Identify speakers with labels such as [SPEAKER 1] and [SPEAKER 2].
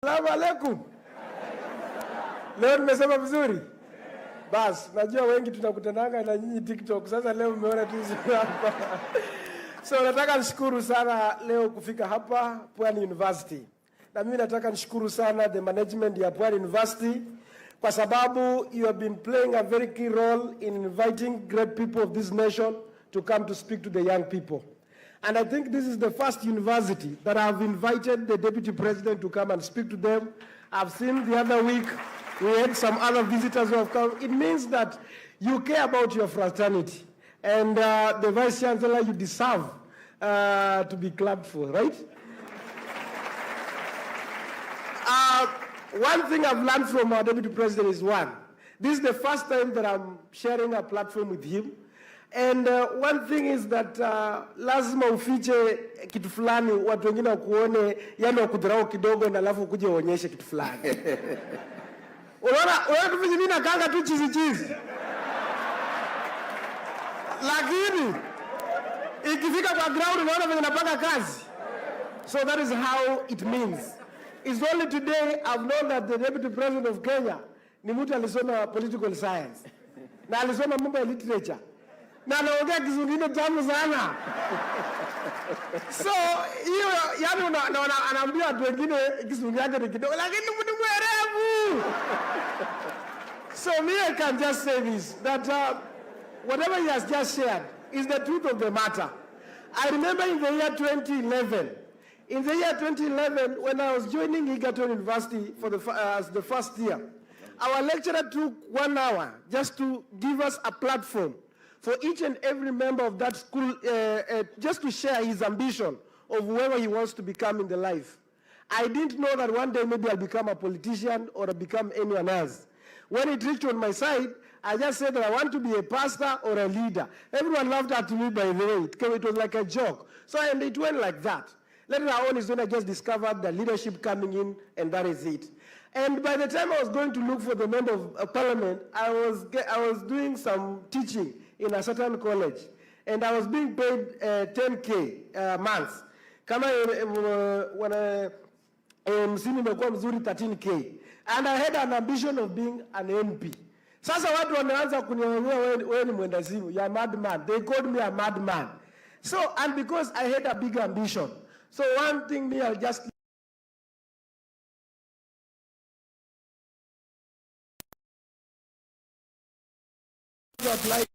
[SPEAKER 1] Salamu alaikum. Leo nimesema vizuri? Bas, najua wengi tunakutananga na nyinyi TikTok. Sasa leo umeona tu hapa. So nataka nishukuru sana leo kufika hapa Pwani University. Na mimi nataka nishukuru sana the management ya Pwani University kwa sababu you have been playing a very key role in inviting great people of this nation to come to speak to the young people. And I think this is the first university that I have invited the Deputy President to come and speak to them. I've seen the other week, we had some other visitors who have come. It means that you care about your fraternity. And the Vice Chancellor, you deserve to be clapped for, right? One thing I've learned from our Deputy President is one. This is the first time that I'm sharing a platform with him. And one thing is that lazima ufiche kitu fulani watu wengine wakuone, yani wakudharau kidogo na alafu ukuje uonyeshe kitu fulani. Unaona tufanye nini na kanga tu chizi. Lakini ikifika kwa ground unaona vile napanga kazi. So that is how it means. It's only today I've known that the Deputy President of Kenya ni mtu alisoma political science. Na alisoma mambo ya literature. Na anaongea Kizungu tamu sana. So, hiyo yani anaambia watu wengine Kizungu yake ni kidogo lakini mtu mwerevu. So me I can just say this that whatever he has just shared is the truth of the matter. I remember in the year 2011. In the year 2011 when I was joining Egerton University for as the first year, our lecturer took 1 hour just to give us a platform for each and every member of that school, just to share his ambition of whoever he wants to become in the life. I didn't know that one day maybe I'll become a politician or I'll become anyone else. When it reached on my side, I just said that I want to be a pastor or a leader. Everyone laughed at me, by the way. It was like a joke. So and it went like that. Later on is when I just discovered the leadership coming in, and that is it. And by the time I was going to look for the member of parliament, I was doing some teaching in a certain college, and I was being paid 10K months. Kama when msimu imekuwa mzuri 13K, and I had an ambition of being an MP. Sasa watu wanaanza kuniambia wewe ni mwendazimu, you are a madman. They called me a madman. So, and because I had a big ambition, so one thing me I'll just like